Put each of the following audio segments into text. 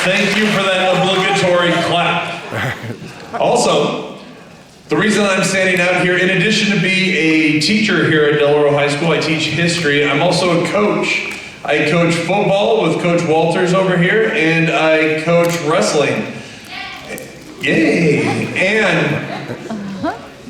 Thank you for that obligatory clap. Also, the reason I'm standing out here, in addition to being a teacher here at Oro High School, I teach history. I'm also a coach. I coach football with Coach Walters over here, and I coach wrestling. Yay! And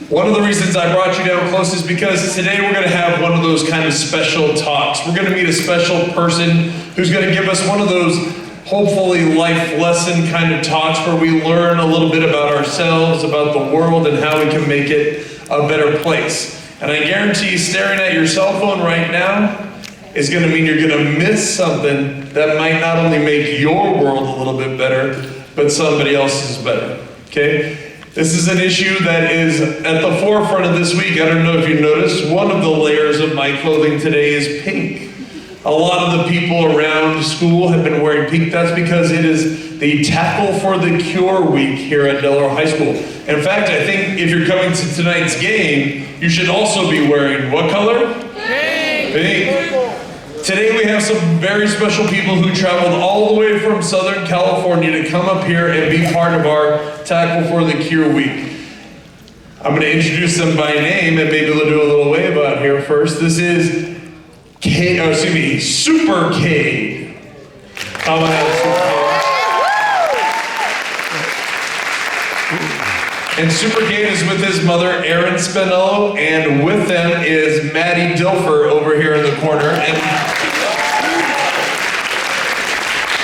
one of the reasons I brought you down close is because today we're going to have one of those kind of special talks. We're going to meet a special person who's going to give us one of those hopefully life lesson kind of talks where we learn a little bit about ourselves, about the world, and how we can make it a better place. And I guarantee staring at your cell phone right now is going to mean you're going to miss something that might not only make your world a little bit better, but somebody else's better, okay? This is an issue that is at the forefront of this week. I don't know if you noticed, one of the layers of my clothing today is pink. A lot of the people around school have been wearing pink. That's because it is the Tackle for the Cure week here at Oro High School. In fact, I think if you're coming to tonight's game, you should also be wearing what color? Pink. Pink. Today we have some very special people who traveled all the way from Southern California to come up here and be part of our Tackle for the Cure week. I'm going to introduce them by name and maybe we'll do a little wave out here first. This is Super CADE. Come on out, Super CADE. And Super CADE is with his mother, Oro Spinello, and with them is Maddie Dilfer over here in the corner. And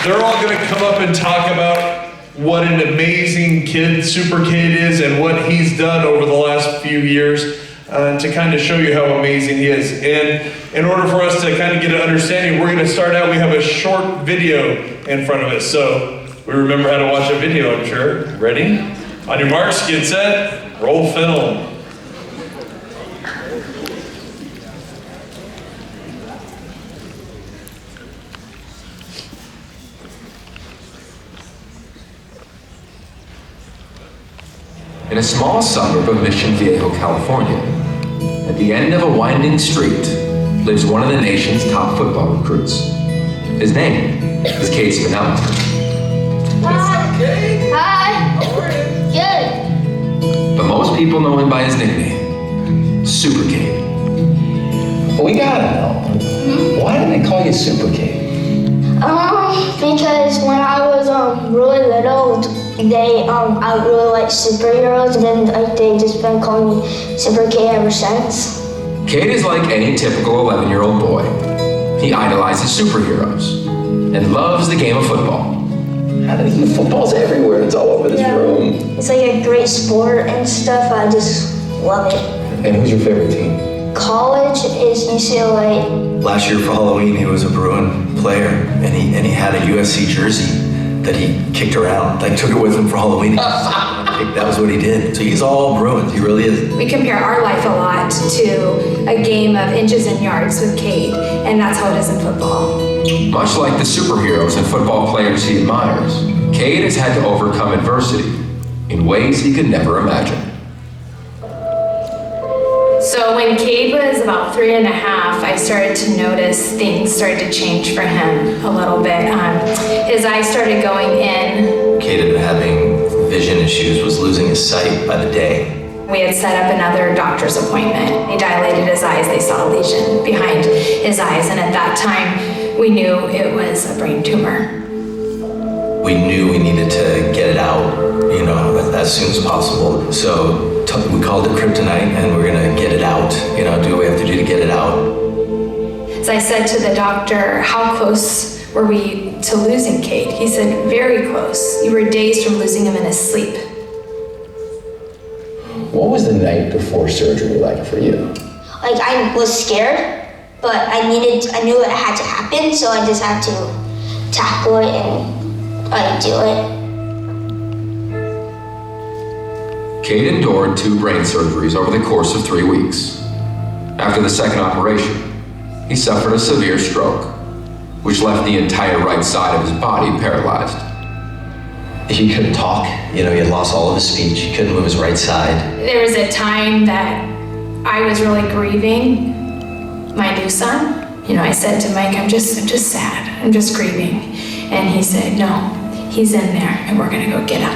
they're all going to come up and talk about what an amazing kid Super CADE is and what he's done over the last few years to kind of show you how amazing he is. And in order for us to kind of get an understanding, we're going to start out, we have a short video in front of us. So we remember how to watch a video, I'm sure. Ready? On your marks, get set, roll film. In a small suburb of Mission Viejo, California, at the end of a winding street, lives one of the nation's top football recruits. His name is CADE Spinello. Hi. Hi. How are you? Good. But most people know him by his nickname, Super CADE. Well, we gotta know. Why do they call you Super CADE? Because when I was really little, I really liked superheroes, and then they just been calling me Super CADE ever since. CADE is like any typical 11-year-old boy. He idolizes superheroes and loves the game of football. The football's everywhere. It's all over this room. It's like a great sport and stuff. I just love it. And who's your favorite team? College is UCLA. Last year for Halloween, he was a Bruin player, and he had a USC jersey that he kicked around, like took it with him for Halloween. That was what he did. So he's all Bruins, he really is. We compare our life a lot to a game of inches and yards with CADE, and that's how it is in football. Much like the superheroes and football players he admires, CADE has had to overcome adversity in ways he could never imagine. So when CADE was about 3 1/2, I started to notice things started to change for him a little bit. His eyes started going in. CADE had been having vision issues, was losing his sight by the day. We had set up another doctor's appointment. He dilated his eyes, they saw a lesion behind his eyes, and at that time, we knew it was a brain tumor. We knew we needed to get it out, as soon as possible. So we called it kryptonite, and we're gonna get it out, do what we have to do to get it out. So I said to the doctor, how close were we to losing CADE? He said, very close. You were days from losing him in his sleep. What was the night before surgery like for you? Like, I was scared, but I knew it had to happen, so I just had to tackle it and do it. CADE endured 2 brain surgeries over the course of 3 weeks. After the second operation, he suffered a severe stroke, which left the entire right side of his body paralyzed. He couldn't talk, he had lost all of his speech, he couldn't move his right side. There was a time that I was really grieving my new son. I said to Mike, I'm just sad, I'm just grieving. And he said, no, he's in there and we're gonna go get him.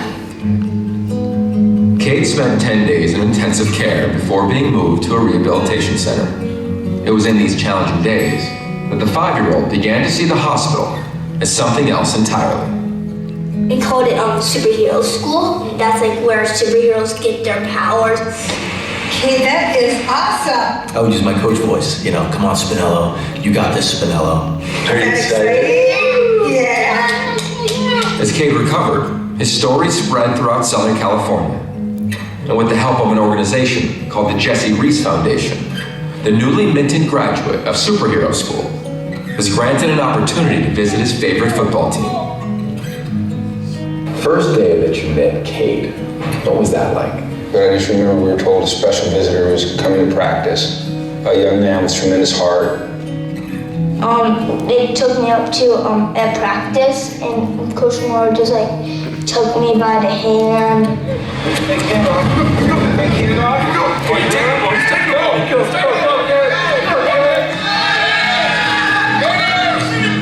CADE spent 10 days in intensive care before being moved to a rehabilitation center. It was in these challenging days that the 5-year-old began to see the hospital as something else entirely. We called it superhero school. That's like where superheroes get their powers. Okay, that is awesome. I would use my coach voice, come on, Spinello. You got this, Spinello. Very exciting. Yeah. As CADE recovered, his story spread throughout Southern California. And with the help of an organization called the Jesse Reese Foundation, the newly minted graduate of superhero school was granted an opportunity to visit his favorite football team. First day that you met CADE, what was that like? But I just remember we were told a special visitor was coming to practice. A young man with tremendous heart. They took me up to at practice, and Coach Moore just like took me by the hand.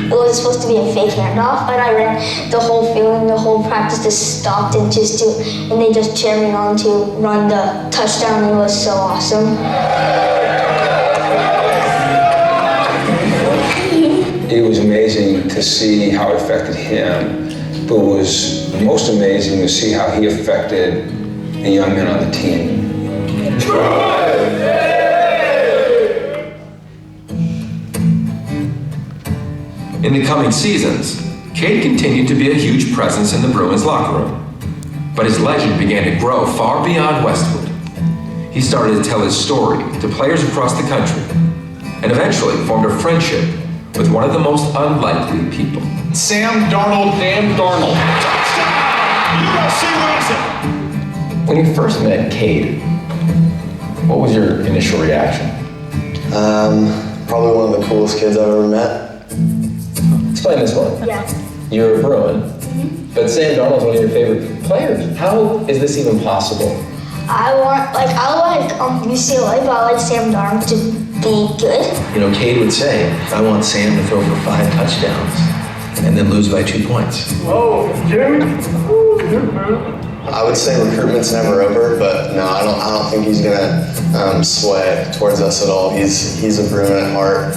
It was supposed to be a fake handoff, but I ran the whole field and the whole practice just stopped and they just cheered me on to run the touchdown. It was so awesome. It was amazing to see how it affected him, but it was most amazing to see how he affected the young men on the team. In the coming seasons, CADE continued to be a huge presence in the Bruins locker room. But his legend began to grow far beyond Westwood. He started to tell his story to players across the country, and eventually formed a friendship with one of the most unlikely people. Sam Darnold, damn Darnold. USC wins it. When you first met CADE, what was your initial reaction? Probably one of the coolest kids I've ever met. Explain this one. Yeah. You're a Bruin, but Sam Darnold's one of your favorite players. How is this even possible? I like UCLA, but I like Sam Darnold to be good. CADE would say, I want Sam to throw for 5 touchdowns and then lose by 2 points. I would say recruitment's never over, but no, I don't think he's gonna sway towards us at all. He's a Bruin at heart.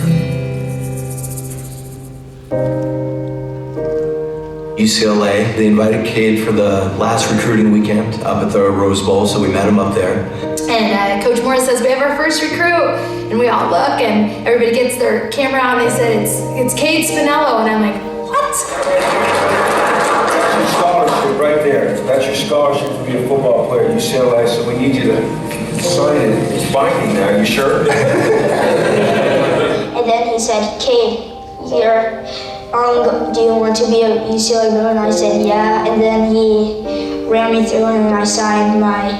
UCLA, they invited CADE for the last recruiting weekend up at the Rose Bowl, so we met him up there. And Coach Morris says, we have our first recruit. And we all look and everybody gets their camera out and they said, it's CADE Spinello. And I'm like, what? Your scholarship right there. That's your scholarship to be a football player at UCLA, so we need you to sign it. It's binding now, you sure? And then he said, "CADE, do you want to be a UCLA Bruin?" And I said, "Yeah." And then he ran me through and I signed my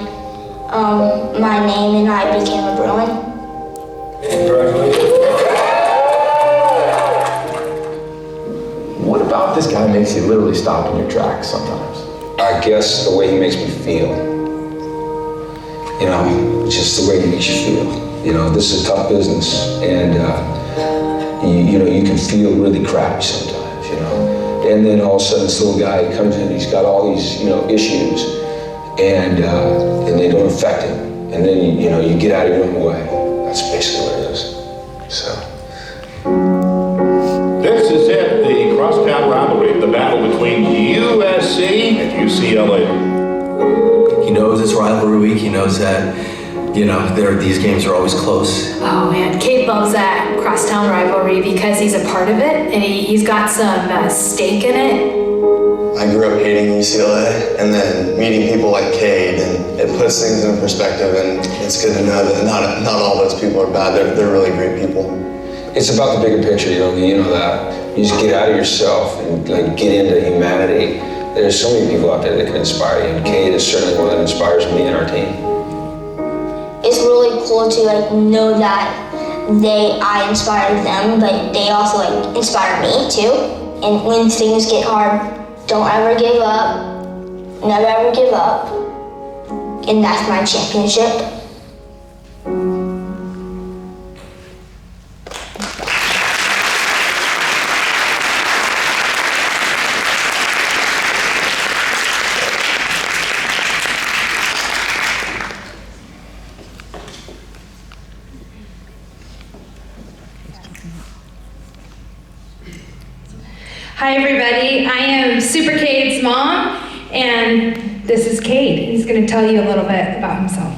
name and I became a Bruin. Congratulations. What about this guy makes you literally stop in your tracks sometimes? I guess the way he makes me feel. Just the way he makes you feel. This is a tough business, and you can feel really crappy sometimes, And then all of a sudden this little guy comes in, he's got all these, issues, and they don't affect him. And then, you get out of your own way. That's basically what it is, so. This is it, the crosstown rivalry, the battle between USC and UCLA. He knows it's rivalry week. He knows that, these games are always close. Oh man, CADE loves that crosstown rivalry because he's a part of it and he's got some stake in it. I grew up hating UCLA, and then meeting people like CADE, and it puts things in perspective, and it's good to know that not all those people are bad. They're really great people. It's about the bigger picture, you know that. You just get out of yourself and get into humanity. There's so many people out there that can inspire you, and CADE is certainly one that inspires me and our team. It's really cool to know that I inspired them, but they also inspire me too. And when things get hard, don't ever give up. Never ever give up. And that's my championship. Hi everybody, I am Super CADE's mom, and this is CADE. He's going to tell you a little bit about himself.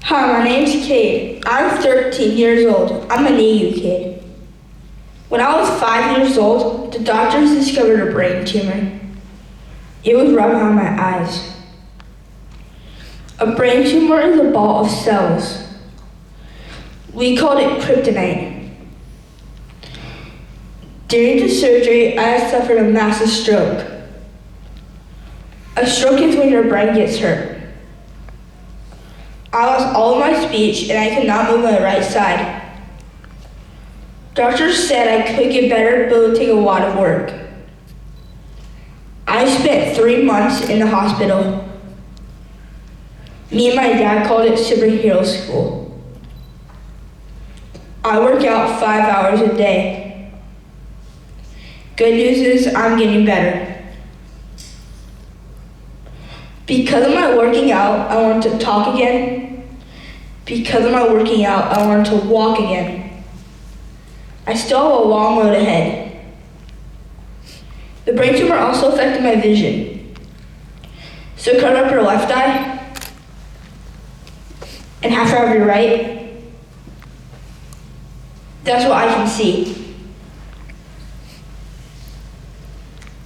Hi, my name's CADE. I'm 13 years old. I'm a NICU kid. When I was 5 years old, the doctors discovered a brain tumor. It was right behind my eyes. A brain tumor is a ball of cells. We called it kryptonite. During the surgery, I had suffered a massive stroke. A stroke is when your brain gets hurt. I lost all of my speech and I could not move my right side. Doctors said I could get better, but it would take a lot of work. I spent 3 months in the hospital. Me and my dad called it superhero school. I work out 5 hours a day. Good news is I'm getting better. Because of my working out, I want to talk again. Because of my working out, I want to walk again. I still have a long road ahead. The brain tumor also affected my vision. So cut up your left eye and half of your right. That's what I can see.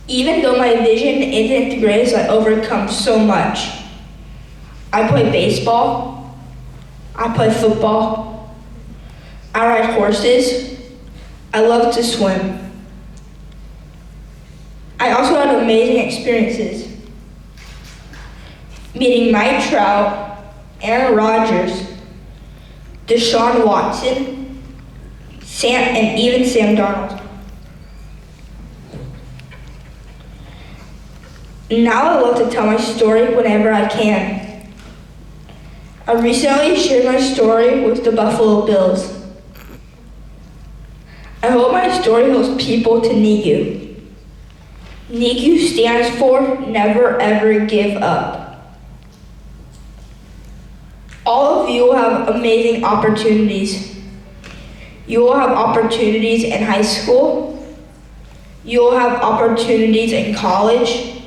Even though my vision isn't the greatest, I overcome so much. I play baseball. I play football. I ride horses. I love to swim. I also had amazing experiences. Meeting Mike Trout, Aaron Rodgers, Deshaun Watson, and even Sam Darnold. Now I love to tell my story whenever I can. I recently shared my story with the Buffalo Bills. I hope my story helps people to NICU. NICU stands for Never Ever Give Up. All of you will have amazing opportunities. You will have opportunities in high school. You will have opportunities in college.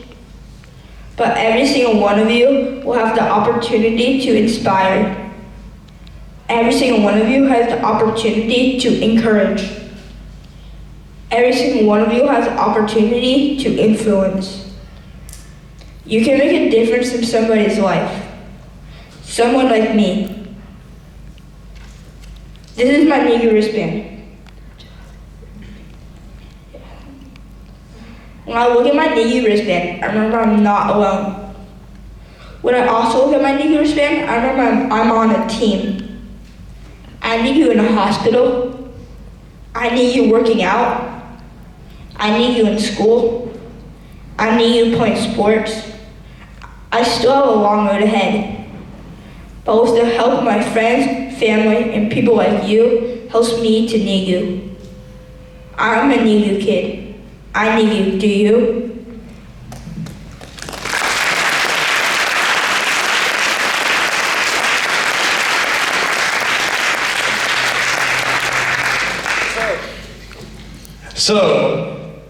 But every single one of you will have the opportunity to inspire. Every single one of you has the opportunity to encourage. Every single one of you has the opportunity to influence. You can make a difference in somebody's life. Someone like me. This is my NICU wristband. When I look at my NICU wristband, I remember I'm not alone. When I also look at my NICU wristband, I remember I'm on a team. I need you in a hospital. I need you working out. I need you in school. I need you playing sports. I still have a long road ahead. But with the help of my friends, family, and people like you, helps me to NICU. I'm a NICU kid. I need you. Do you? So,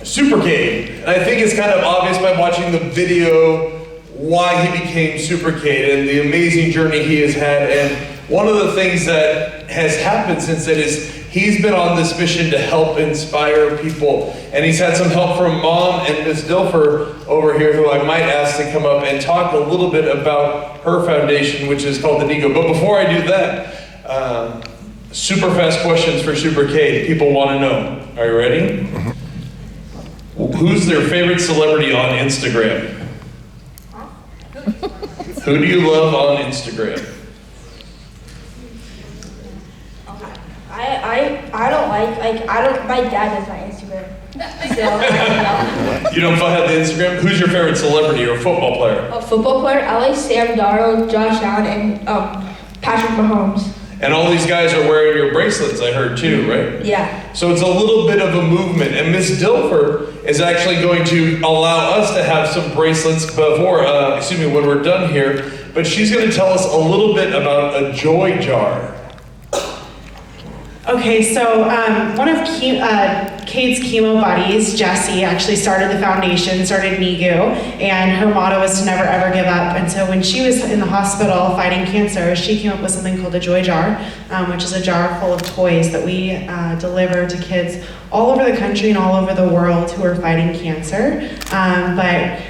Super CADE. And I think it's kind of obvious by watching the video why he became Super CADE and the amazing journey he has had. And one of the things that has happened since then is he's been on this mission to help inspire people. And he's had some help from Mom and Ms. Dilfer over here, who I might ask to come up and talk a little bit about her foundation, which is called the NICU. But before I do that, super fast questions for Super CADE. People want to know. Are you ready? Who's their favorite celebrity on Instagram? Who do you love on Instagram? I don't my dad does my Instagram. So I don't know. You don't have the Instagram? Who's your favorite celebrity or football player? A football player, I like Sam Darnold, Josh Allen, and Patrick Mahomes. And all these guys are wearing your bracelets, I heard too, right? Yeah. So it's a little bit of a movement. And Miss Dilfer is actually going to allow us to have some bracelets before, when we're done here. But she's going to tell us a little bit about a joy jar. Okay, so one of CADE's chemo buddies, Jessie, actually started the foundation, started NIGU, and her motto is to never ever give up. And so when she was in the hospital fighting cancer, she came up with something called a Joy Jar, which is a jar full of toys that we deliver to kids all over the country and all over the world who are fighting cancer. But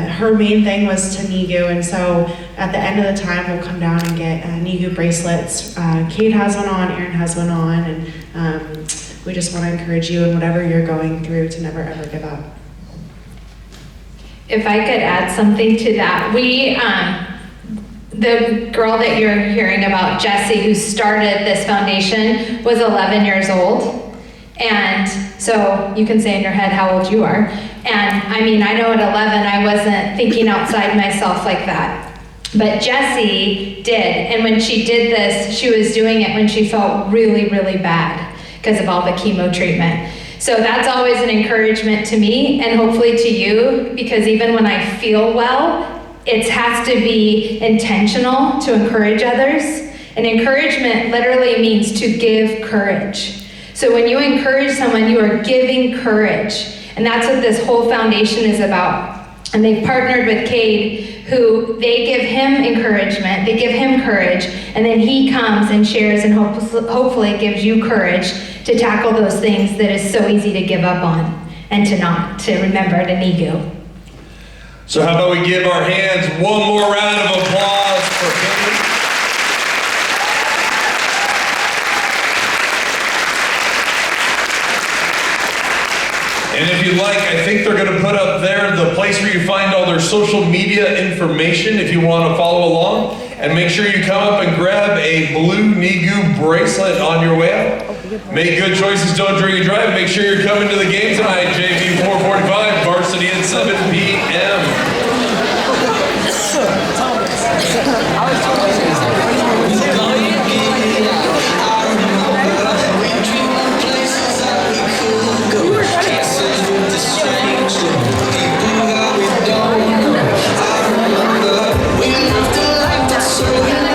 her main thing was to NIGU, and so at the end of the time, we'll come down and get NIGU bracelets. CADE has one on, Erin has one on, and we just want to encourage you in whatever you're going through to never ever give up. If I could add something to that, the girl that you're hearing about, Jessie, who started this foundation, was 11 years old. And so you can say in your head how old you are. And I mean, I know at 11, I wasn't thinking outside myself like that. But Jessie did. And when she did this, she was doing it when she felt really, really bad because of all the chemo treatment. So that's always an encouragement to me and hopefully to you, because even when I feel well, it has to be intentional to encourage others. And encouragement literally means to give courage. So when you encourage someone, you are giving courage. And that's what this whole foundation is about. And they've partnered with CADE, who they give him encouragement, they give him courage, and then he comes and shares and hopefully gives you courage to tackle those things that is so easy to give up on and to remember to NIGU. So how about we give our hands one more round of applause for CADE. And if you'd like, I think they're going to put up there the place where you find all their social media information if you want to follow along. And make sure you come up and grab a blue NIGU bracelet on your way out. Make good choices, don't drink and drive. Make sure you're coming to the game.